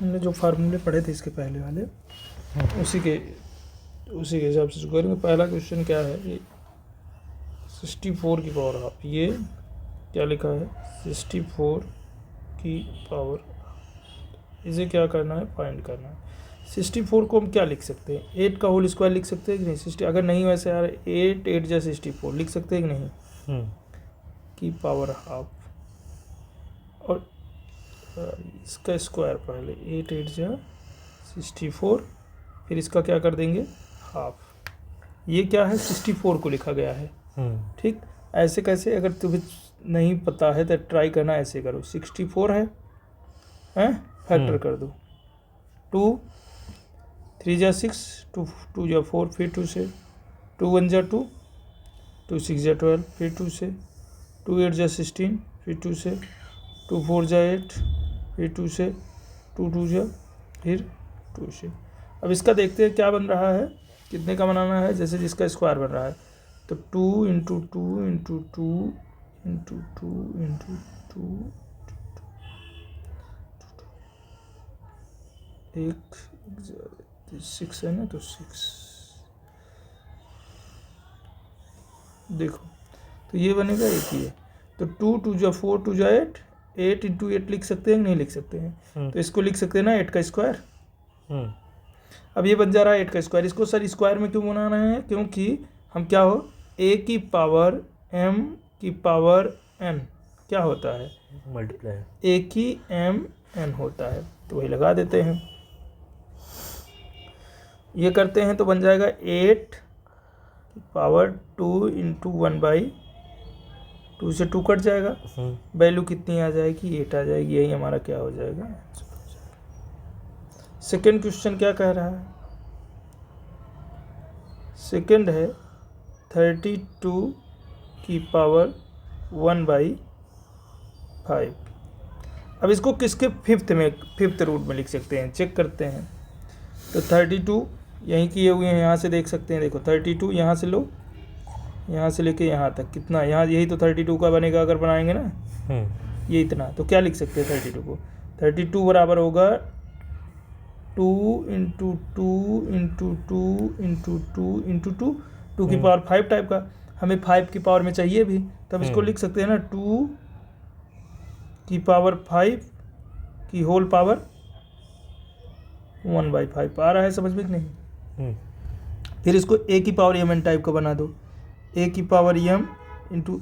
हमने जो फार्मूले पढ़े थे इसके पहले वाले उसी के हिसाब से करेंगे। पहला क्वेश्चन क्या है, ये 64 की पावर हाफ, ये क्या लिखा है 64 की पावर, इसे क्या करना है, फाइंड करना है। 64 को हम क्या लिख सकते हैं, 8 का होल स्क्वायर लिख सकते हैं कि नहीं, 60 अगर नहीं वैसे यार 8 8 जा 64 लिख सकते हैं कि नहीं, की पावर हाफ, और इसका स्क्वायर पहले 8 8 जा 64, फिर इसका क्या कर देंगे हाफ। ये क्या है 64 को लिखा गया है, ठीक। ऐसे कैसे, अगर तुम्हें नहीं पता है तो ट्राई करना, ऐसे करो 64 है फैक्टर कर दो, 2 3 जा 6, 2 जा 4, फिर 2 से, 2 1 जा 2, 2 6 जा 12, फिर 2 से, 2 8 जा 16, फिर 2 से, 2 4 जा 8, फिर 2 से, 2 2 जा, फिर 2 से। अब इसका देखते हैं क्या बन रहा है, कितने का बनाना है, जैसे जिसका स्क्वायर बन रहा है तो 2 इंटू 2 इंटू 2 इंटू 2 इंटू 2, एक 6 है ना, तो 6 देखो, तो ये बनेगा एक ही है, तो 2 2 जा 4, 2 जा 8, 8 इंटू 8 लिख सकते हैं नहीं लिख सकते हैं, तो इसको लिख सकते हैं ना 8 का स्क्वायर। अब ये बन जा रहा है 8 का स्क्वायर, इसको सर स्क्वायर में क्यों बना रहे हैं, क्योंकि हम क्या हो, a की पावर m की पावर n क्या होता है, मल्टीप्लाई a की m n होता है, तो वही लगा देते हैं। ये करते हैं तो बन जाएगा 8 की पावर 2 इंटू 1/2 से 2 कट जाएगा, वैल्यू कितनी आ जाएगी 8 आ जाएगी, यही हमारा क्या हो जाएगा। सेकेंड क्वेश्चन क्या कह रहा है, सेकेंड है 32 की पावर 1/5। अब इसको किसके फिफ्थ रूट में लिख सकते हैं, चेक करते हैं। तो 32 यहीं किए हुए हैं, यहाँ से देख सकते हैं, देखो 32 यहाँ से लो, यहाँ से लेके यहाँ तक कितना, यहाँ यही तो 32 का बनेगा अगर बनाएंगे ना, ये इतना, तो क्या लिख सकते हैं 32 को, 32 बराबर होगा 2 इंटू 2 इंटू 2 इंटू 2 इंटू 2, 2 की पावर 5 टाइप का, हमें 5 की पावर में चाहिए भी, तब इसको लिख सकते हैं ना 2 की पावर 5 की होल पावर 1/5 आ रहा है, समझ में कि नहीं। फिर इसको a की पावर m n टाइप का बना दो, a की power m into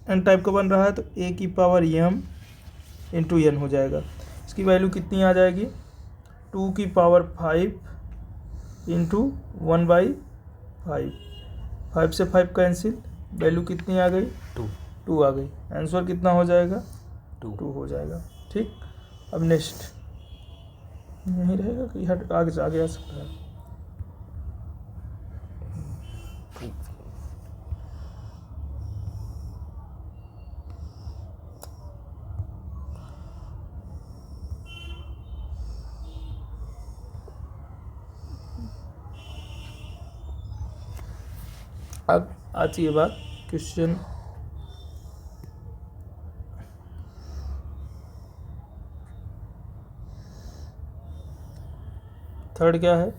n type का बन रहा है, तो a की पावर m इंटू n हो जाएगा। इसकी वैल्यू कितनी आ जाएगी, 2 की पावर 5 इंटू 1/5, 5 से 5 कैंसिल, वैल्यू कितनी आ गई 2 आ गई, आंसर कितना हो जाएगा 2 हो जाएगा, ठीक। अब नेक्स्ट नहीं रहेगा कि हट आगे आ सकता है। अब आती है बात क्वेश्चन थर्ड, क्या है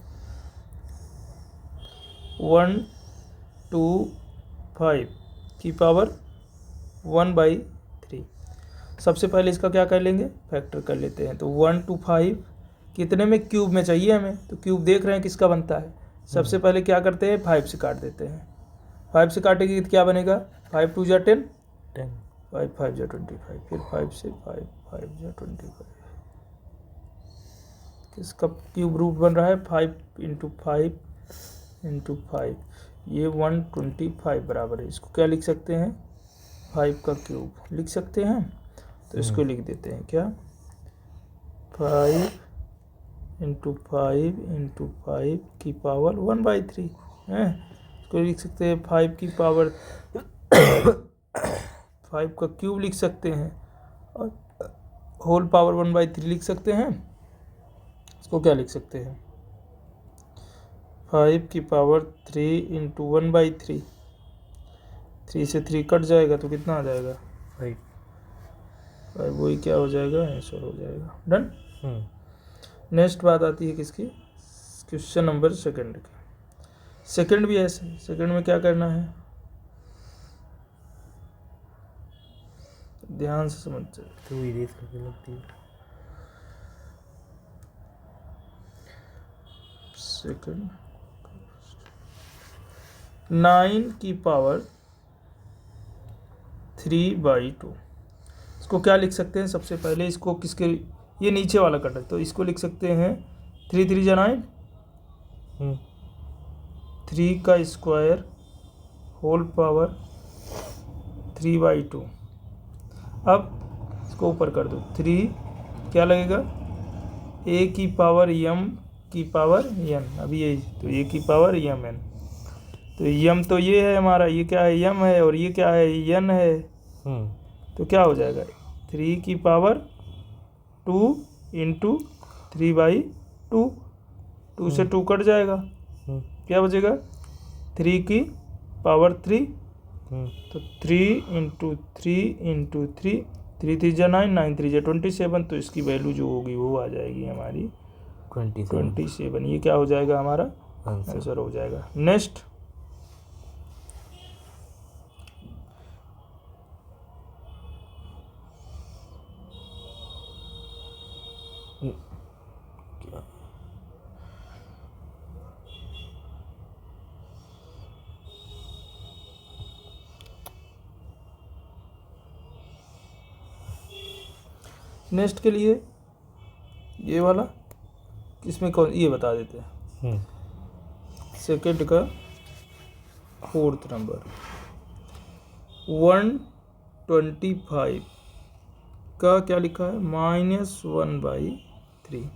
1/5 की पावर 1/3। सबसे पहले इसका क्या कर लेंगे, फैक्टर कर लेते हैं। तो 1 to 5 कितने में, क्यूब में चाहिए हमें, तो क्यूब देख रहे हैं किसका बनता है। सबसे पहले क्या करते हैं 5 से काट देते हैं, 5 से काटेंगे तो क्या बनेगा, 5 2 जा 10, 5 5 जा 25, फिर 5 से 5 5 जा 25, किसका क्यूब रूट बन रहा है 5 इंटू 5 इंटू 5, ये 125 बराबर है। इसको क्या लिख सकते हैं, 5 का क्यूब लिख सकते हैं, तो इसको लिख देते हैं क्या, 5 इंटू 5 इंटू 5 की पावर 1/3 है। इसको लिख सकते हैं 5 की पावर 5 का क्यूब लिख सकते हैं, और होल पावर 1/3 लिख सकते हैं। इसको क्या लिख सकते हैं, 5 की पावर 3 इंटू 1/3, 3 से 3 कट जाएगा तो कितना आ जाएगा 5, वही क्या हो जाएगा आंसर हो जाएगा, डन। नेक्स्ट बात आती है किसकी, क्वेश्चन नंबर सेकंड की। सेकंड भी ऐसे, सेकंड में क्या करना है, ध्यान से समझ। तो इरेज करके लगती है। सेकंड 9 की पावर 3/2, इसको क्या लिख सकते हैं, सबसे पहले इसको किसके, ये नीचे वाला कटक, तो इसको लिख सकते हैं 3 3 जा 9, 3 का स्क्वायर होल पावर 3/2। अब इसको ऊपर कर दो, 3 क्या लगेगा, a की पावर m की पावर n, अभी यही तो a की पावर m n, तो m तो ये है हमारा, ये क्या है m है, और ये क्या है n है, तो क्या हो जाएगा 3 की पावर 2 इंटू 3/2, 2 से 2 कट जाएगा, क्या बचेगा 3 की पावर 3, तो 3 इंटू 3 3 3 जा 9, 9 3 जा 27, तो इसकी वैल्यू जो होगी वो आ जाएगी हमारी 27। ये क्या हो जाएगा हमारा आंसर हो जाएगा। नेक्स्ट नेक्स्ट के लिए ये वाला, इसमें कौन, ये बता देते हैं सेकंड का 4th नंबर 125 का क्या लिखा है -1/3,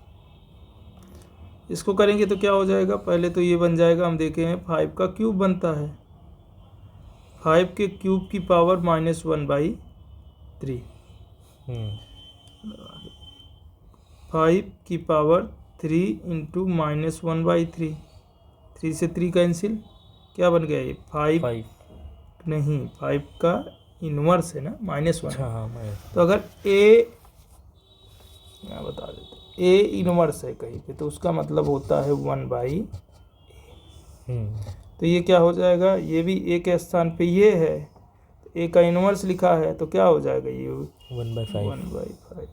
इसको करेंगे तो क्या हो जाएगा, पहले तो ये बन जाएगा, हम देखे हैं 5 का क्यूब बनता है, 5 के क्यूब की पावर -1/3, 5 की पावर 3 इंटू -1/3, 3 से 3 कैंसिल, क्या बन गया ये 5 नहीं, 5 का इनवर्स है ना, -1, तो अगर a मैं बता देता, a इनवर्स है कहीं पे, तो उसका मतलब होता है 1/a, तो ये क्या हो जाएगा, ये भी a के स्थान पे ये है, तो a का इनवर्स लिखा है, तो क्या हो जाएगा ये 1/5।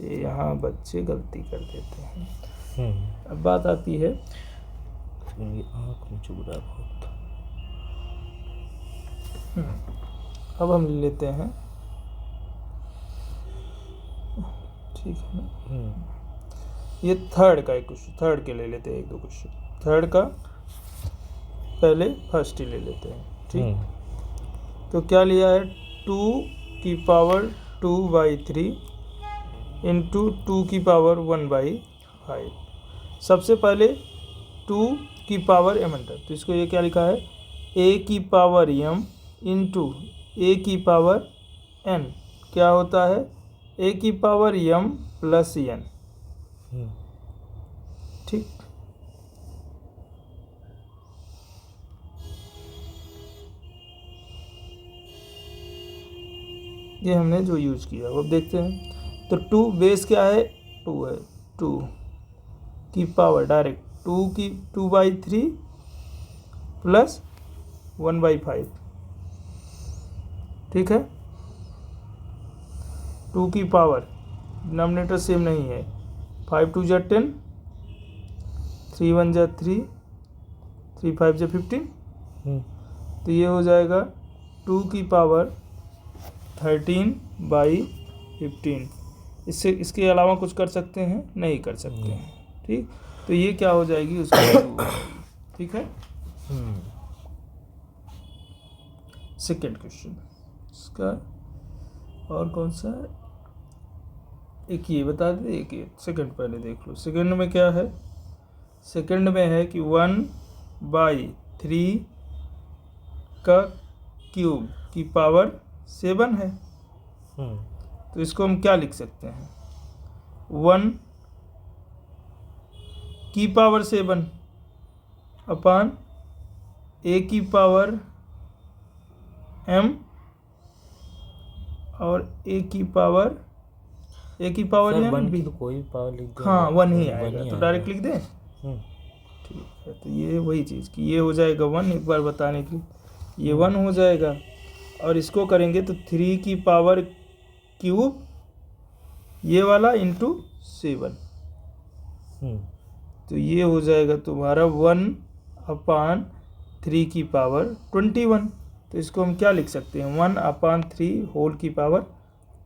यहाँ बच्चे गलती कर देते हैं। अब बात आती है, आँख में चुभ रहा है बहुत। अब हम ले लेते हैं, ठीक है ना, ये थर्ड का एक क्वेश्चन, थर्ड के ले लेते हैं, एक दो क्वेश्चन थर्ड का, पहले फर्स्ट ही ले लेते हैं, ठीक। तो क्या लिया है 2 की पावर 2/3 इंटू 2 की पावर 1/5, सबसे पहले 2 की पावर m अंडर, तो इसको ये क्या लिखा है a की पावर m इंटू a की पावर n, क्या होता है a की पावर m प्लस n, ठीक। ये हमने जो यूज किया, अब देखते हैं, तो 2 बेस क्या है 2 है, 2 की पावर डायरेक्ट 2/3 प्लस 1/5, ठीक है, 2 की पावर, डिनोमिनेटर सेम नहीं है, 5 2 जा 10, 3 1 जा 3, 3 5 जा 15, तो ये हो जाएगा 2 की पावर 13/15। इससे इसके अलावा कुछ कर सकते हैं, नहीं कर सकते हैं, ठीक। तो ये क्या हो जाएगी उसकी, ठीक है। सेकेंड क्वेश्चन इसका, और कौन सा है, एक ये बता दे, एक ये सेकंड पहले देख लो। सेकंड में क्या है, सेकंड में है कि 1/3 का क्यूब की पावर 7 है, तो इसको हम क्या लिख सकते हैं, 1 की पावर 7 अपान a की पावर m और a की पावर ए की पावर सर एन वन बी, की तो कोई भी पावर लिख दे। हाँ वन ही वन आएगा, ही तो डायरेक्ट लिख दें। ठीक है, तो ये वही चीज़ कि ये हो जाएगा 1, एक बार बताने के लिए ये 1 हो जाएगा, और इसको करेंगे तो 3 की पावर क्यूब ये वाला इंटू 7, तो ये हो जाएगा तुम्हारा 1/3 की पावर 21। तो इसको हम क्या लिख सकते हैं, 1/3 होल की पावर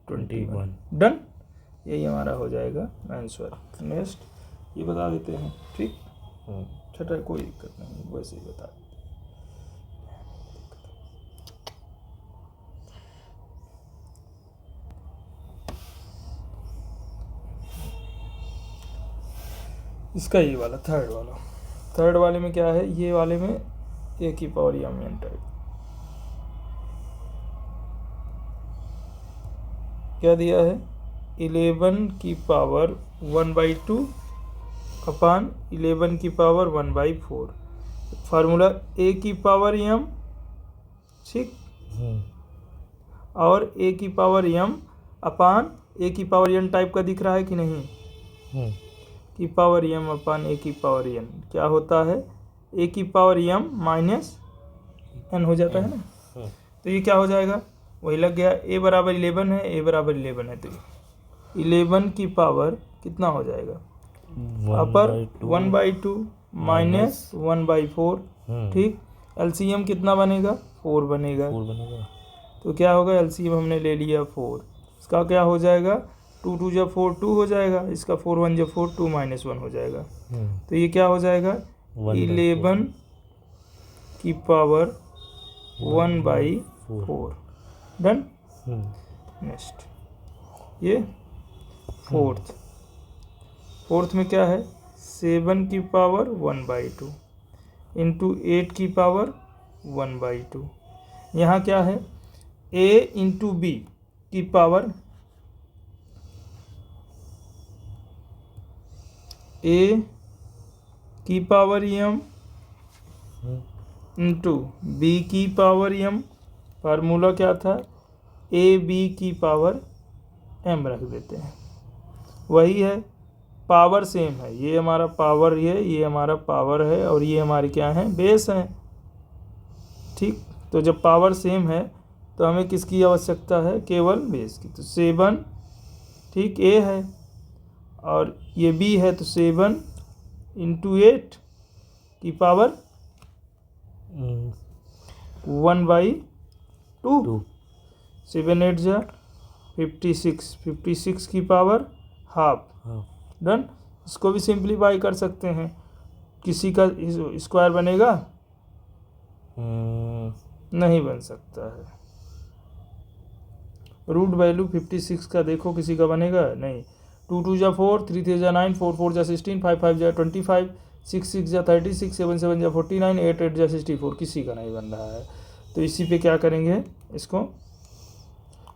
21। डन, यही हमारा हो जाएगा आंसर। नेक्स्ट ये बता देते हैं, ठीक। छठा कोई दिक्कत नहीं, वैसे ही बता देते हैं। इसका ये वाला थर्ड वाले में क्या है, ये वाले में ए की पावर एम एन टाइप क्या दिया है, 11 की पावर 1/2 अपान 11 की पावर 1/4, फार्मूला ए की पावर एम, ठीक, और ए की पावर एम अपान ए की पावर एन टाइप का दिख रहा है कि नहीं, की पावर एम अपान ए की पावर एन क्या होता है, ए की पावर एम माइनस एन हो जाता है ना। तो ये क्या हो जाएगा, वही लग गया, ए बराबर 11 है, ए बराबर 11 है, तो 11 की पावर कितना हो जाएगा, अपर 1/2 माइनस 1/4, ठीक। एलसीएम कितना बनेगा, 4 बनेगा। तो क्या होगा, एलसीएम हमने ले लिया 4, इसका क्या हो जाएगा, 2 2 जब 4 2 हो जाएगा, इसका 4 1 जब 4 2 - 1 हो जाएगा। तो ये क्या हो जाएगा, 11 की पावर 1/4। डन। नेक्स्ट ये फोर्थ में क्या है, 7 की पावर 1/2 इंटू 8 की पावर 1/2। यहाँ क्या है, a इंटू बी की पावर a की पावर m इंटू b की पावर m, फार्मूला क्या था, a b की पावर m रख देते हैं, वही है, पावर सेम है, ये हमारा पावर ये हमारा पावर है, और ये हमारे क्या है, बेस है, ठीक। तो जब पावर सेम है तो हमें किसकी आवश्यकता है, केवल बेस की। तो 7, ठीक, a है और ये b है, तो 7 इंटू 8 की पावर 1/2, 7 8 जा 56, 56 की पावर हाफ। डन। इसको भी सिंप्लीफाई कर सकते हैं, किसी का स्क्वायर बनेगा, नहीं बन सकता है। रूट वैल्यू 56 का देखो, किसी का बनेगा नहीं। 2 2 जा 4, 3 3 जा 9, 4 4 जा 16, 5 5 जा 25, 6 6 जा 36, 7 7 जा 49, 8 8 जा 64, किसी का नहीं बन रहा है। तो इसी पे क्या करेंगे, इसको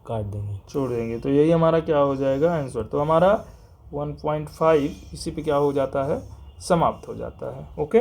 काट देंगे, छोड़ देंगे। तो यही हमारा क्या हो जाएगा आंसर। तो हमारा 1.5 इसी पे क्या हो जाता है, समाप्त हो जाता है। ओके।